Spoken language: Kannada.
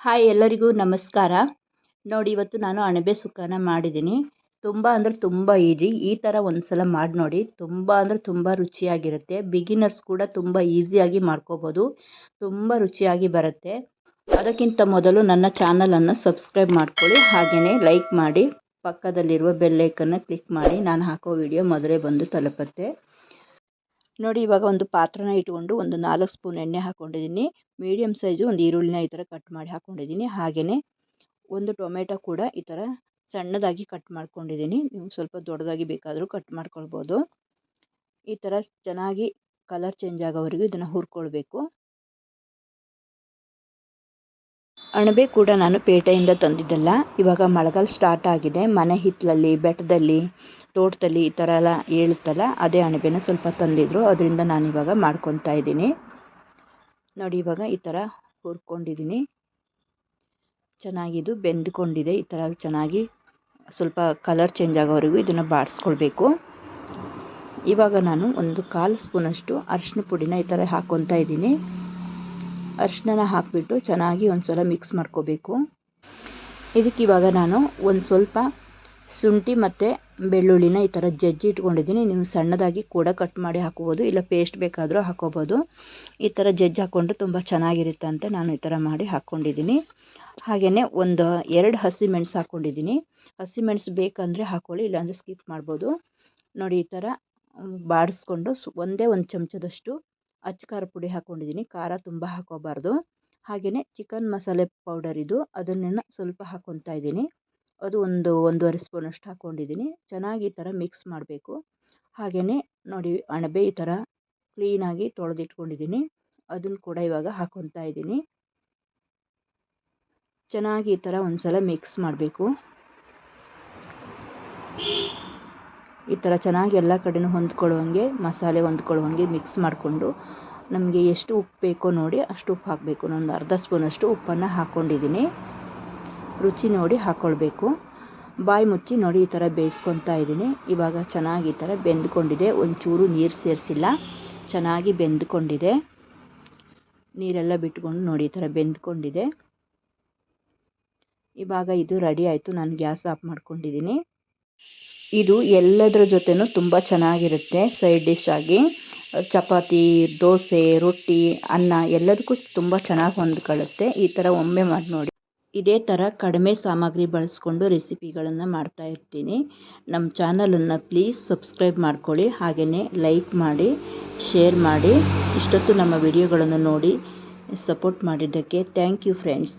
ಹಾಯ್ ಎಲ್ಲರಿಗೂ ನಮಸ್ಕಾರ. ನೋಡಿ ಇವತ್ತು ನಾನು ಅಣಬೆ ಸುಕ್ಕನ ಮಾಡಿದ್ದೀನಿ. ತುಂಬ ಅಂದರೆ ತುಂಬ ಈಜಿ. ಈ ಥರ ಒಂದ್ಸಲ ಮಾಡಿ ನೋಡಿ. ತುಂಬ ಅಂದರೆ ತುಂಬ ರುಚಿಯಾಗಿರುತ್ತೆ. ಬಿಗಿನರ್ಸ್ ಕೂಡ ತುಂಬ ಈಸಿಯಾಗಿ ಮಾಡ್ಕೋಬೋದು. ತುಂಬ ರುಚಿಯಾಗಿ ಬರುತ್ತೆ. ಅದಕ್ಕಿಂತ ಮೊದಲು ನನ್ನ ಚಾನಲನ್ನು ಸಬ್ಸ್ಕ್ರೈಬ್ ಮಾಡ್ಕೊಳ್ಳಿ. ಹಾಗೆಯೇ ಲೈಕ್ ಮಾಡಿ, ಪಕ್ಕದಲ್ಲಿರುವ ಬೆಲ್ಲೈಕನ್ನ ಕ್ಲಿಕ್ ಮಾಡಿ. ನಾನು ಹಾಕೋ ವಿಡಿಯೋ ಮೊದಲೇ ಬಂದು ತಲುಪುತ್ತೆ. ನೋಡಿ ಇವಾಗ ಒಂದು ಪಾತ್ರನ ಇಟ್ಕೊಂಡು ಒಂದು 4 ಸ್ಪೂನ್ ಎಣ್ಣೆ ಹಾಕ್ಕೊಂಡಿದ್ದೀನಿ. ಮೀಡಿಯಮ್ ಸೈಜು ಒಂದು ಈರುಳ್ಳಿನ ಈ ಥರ ಕಟ್ ಮಾಡಿ ಹಾಕ್ಕೊಂಡಿದ್ದೀನಿ. ಹಾಗೆಯೇ ಒಂದು ಟೊಮೆಟೊ ಕೂಡ ಈ ಥರ ಸಣ್ಣದಾಗಿ ಕಟ್ ಮಾಡ್ಕೊಂಡಿದ್ದೀನಿ. ನೀವು ಸ್ವಲ್ಪ ದೊಡ್ಡದಾಗಿ ಬೇಕಾದರೂ ಕಟ್ ಮಾಡ್ಕೊಳ್ಬೋದು. ಈ ಥರ ಚೆನ್ನಾಗಿ ಕಲರ್ ಚೇಂಜ್ ಆಗೋವರೆಗೂ ಇದನ್ನು ಹುರ್ಕೊಳ್ಬೇಕು. ಅಣಬೆ ಕೂಡ ನಾನು ಪೇಟೆಯಿಂದ ತಂದಿದ್ದಲ್ಲ. ಇವಾಗ ಮಳೆಗಾಲ ಸ್ಟಾರ್ಟ್ ಆಗಿದೆ. ಮನೆ ಹಿತ್ತಲಲ್ಲಿ, ಬೆಟ್ಟದಲ್ಲಿ, ತೋಟದಲ್ಲಿ ಈ ಥರ ಎಲ್ಲ ಏಳುತ್ತಲ್ಲ, ಅದೇ ಅಣಬೆನ ಸ್ವಲ್ಪ ತಂದಿದ್ರು. ಅದರಿಂದ ನಾನಿವಾಗ ಮಾಡ್ಕೊತಾ ಇದ್ದೀನಿ. ನೋಡಿ ಇವಾಗ ಈ ಥರ ಹುರ್ಕೊಂಡಿದ್ದೀನಿ. ಚೆನ್ನಾಗಿದು ಬೆಂದ್ಕೊಂಡಿದೆ. ಈ ಥರ ಚೆನ್ನಾಗಿ ಸ್ವಲ್ಪ ಕಲರ್ ಚೇಂಜ್ ಆಗೋವರೆಗೂ ಇದನ್ನು ಬಾಡಿಸ್ಕೊಳ್ಬೇಕು. ಇವಾಗ ನಾನು ಒಂದು 1/4 ಸ್ಪೂನಷ್ಟು ಅರಿಶಿನ ಪುಡಿನ ಈ ಥರ ಹಾಕ್ಕೊತಾ ಇದ್ದೀನಿ. ಅರಿಶಿನ ಹಾಕಿಬಿಟ್ಟು ಚೆನ್ನಾಗಿ ಒಂದು ಸಲ ಮಿಕ್ಸ್ ಮಾಡ್ಕೋಬೇಕು. ಇದಕ್ಕೆ ಇವಾಗ ನಾನು ಒಂದು ಸ್ವಲ್ಪ ಶುಂಠಿ ಮತ್ತು ಬೆಳ್ಳುಳ್ಳಿನ ಈ ಥರ ಜಜ್ಜಿ ಇಟ್ಕೊಂಡಿದ್ದೀನಿ. ನೀವು ಸಣ್ಣದಾಗಿ ಕೂಡ ಕಟ್ ಮಾಡಿ ಹಾಕೋಬೋದು, ಇಲ್ಲ ಪೇಸ್ಟ್ ಬೇಕಾದರೂ ಹಾಕೋಬೋದು. ಈ ಥರ ಜಜ್ಜಿ ಹಾಕ್ಕೊಂಡ್ರೆ ತುಂಬ ಚೆನ್ನಾಗಿರುತ್ತೆ ಅಂತ ನಾನು ಈ ಥರ ಮಾಡಿ ಹಾಕ್ಕೊಂಡಿದ್ದೀನಿ. ಹಾಗೆಯೇ ಒಂದು 2 ಹಸಿಮೆಣಸು ಹಾಕ್ಕೊಂಡಿದ್ದೀನಿ. ಹಸಿಮೆಣಸು ಬೇಕಂದರೆ ಹಾಕ್ಕೊಳ್ಳಿ, ಇಲ್ಲಾಂದರೆ ಸ್ಕಿಪ್ ಮಾಡ್ಬೋದು. ನೋಡಿ ಈ ಥರ ಬಾಡಿಸ್ಕೊಂಡು ಒಂದೇ ಒಂದು ಚಮಚದಷ್ಟು ಅಚ್ಚ ಖಾರ ಪುಡಿ ಹಾಕ್ಕೊಂಡಿದ್ದೀನಿ. ಖಾರ ತುಂಬ ಹಾಕೋಬಾರ್ದು. ಹಾಗೆಯೇ ಚಿಕನ್ ಮಸಾಲೆ ಪೌಡರ್ ಇದು, ಅದನ್ನು ಸ್ವಲ್ಪ ಹಾಕ್ಕೊತಾ ಇದ್ದೀನಿ. ಅದು 1.5 ಸ್ಪೂನಷ್ಟು ಹಾಕ್ಕೊಂಡಿದ್ದೀನಿ. ಚೆನ್ನಾಗಿ ಈ ಥರ ಮಿಕ್ಸ್ ಮಾಡಬೇಕು. ಹಾಗೆಯೇ ನೋಡಿ ಅಣಬೆ ಈ ಥರ ಕ್ಲೀನಾಗಿ ತೊಳೆದಿಟ್ಕೊಂಡಿದ್ದೀನಿ. ಅದನ್ನು ಕೂಡ ಇವಾಗ ಹಾಕ್ಕೊತಾ ಇದ್ದೀನಿ. ಚೆನ್ನಾಗಿ ಈ ಥರ ಒಂದು ಸಲ ಮಿಕ್ಸ್ ಮಾಡಬೇಕು. ಈ ಥರ ಚೆನ್ನಾಗಿ ಎಲ್ಲ ಕಡೆನೂ ಹೊಂದ್ಕೊಳ್ಳುವಂಗೆ, ಮಸಾಲೆ ಹೊಂದ್ಕೊಳ್ಳುವಂಗೆ ಮಿಕ್ಸ್ ಮಾಡಿಕೊಂಡು ನಮಗೆ ಎಷ್ಟು ಉಪ್ಪು ಬೇಕೋ ನೋಡಿ ಅಷ್ಟು ಉಪ್ಪು ಹಾಕಬೇಕು. ನಾನು ಅರ್ಧ ಸ್ಪೂನಷ್ಟು ಉಪ್ಪನ್ನು ಹಾಕ್ಕೊಂಡಿದ್ದೀನಿ. ರುಚಿ ನೋಡಿ ಹಾಕ್ಕೊಳ್ಬೇಕು. ಬಾಯಿ ಮುಚ್ಚಿ ನೋಡಿ ಈ ಥರ ಬೇಯಿಸ್ಕೊತಾ ಇದ್ದೀನಿ. ಇವಾಗ ಚೆನ್ನಾಗಿ ಈ ಥರ ಬೆಂದ್ಕೊಂಡಿದೆ. ಒಂಚೂರು ನೀರು ಸೇರಿಸಿಲ್ಲ, ಚೆನ್ನಾಗಿ ಬೆಂದ್ಕೊಂಡಿದೆ. ನೀರೆಲ್ಲ ಬಿಟ್ಕೊಂಡು ನೋಡಿ ಈ ಥರ ಬೆಂದ್ಕೊಂಡಿದೆ. ಇವಾಗ ಇದು ರೆಡಿ ಆಯಿತು. ನಾನು ಗ್ಯಾಸ್ ಆಫ್ ಮಾಡ್ಕೊಂಡಿದ್ದೀನಿ. ಇದು ಎಲ್ಲದರ ಜೊತೆನೂ ತುಂಬ ಚೆನ್ನಾಗಿರುತ್ತೆ. ಸೈಡ್ ಡಿಶ್ ಆಗಿ ಚಪಾತಿ, ದೋಸೆ, ರೊಟ್ಟಿ, ಅನ್ನ ಎಲ್ಲದಕ್ಕೂ ತುಂಬ ಚೆನ್ನಾಗಿ ಹೊಂದ್ಕೊಳ್ಳುತ್ತೆ. ಈ ಥರ ಒಮ್ಮೆ ಮಾಡಿ ನೋಡಿ. ಇದೇ ಥರ ಕಡಿಮೆ ಸಾಮಗ್ರಿ ಬಳಸ್ಕೊಂಡು ರೆಸಿಪಿಗಳನ್ನು ಮಾಡ್ತಾ ಇರ್ತೀನಿ. ನಮ್ಮ ಚಾನಲನ್ನು ಪ್ಲೀಸ್ ಸಬ್ಸ್ಕ್ರೈಬ್ ಮಾಡ್ಕೊಳ್ಳಿ. ಹಾಗೆಯೇ ಲೈಕ್ ಮಾಡಿ, ಶೇರ್ ಮಾಡಿ. ಇಷ್ಟೊತ್ತು ನಮ್ಮ ವಿಡಿಯೋಗಳನ್ನು ನೋಡಿ ಸಪೋರ್ಟ್ ಮಾಡಿದ್ದಕ್ಕೆ ಥ್ಯಾಂಕ್ ಯು ಫ್ರೆಂಡ್ಸ್.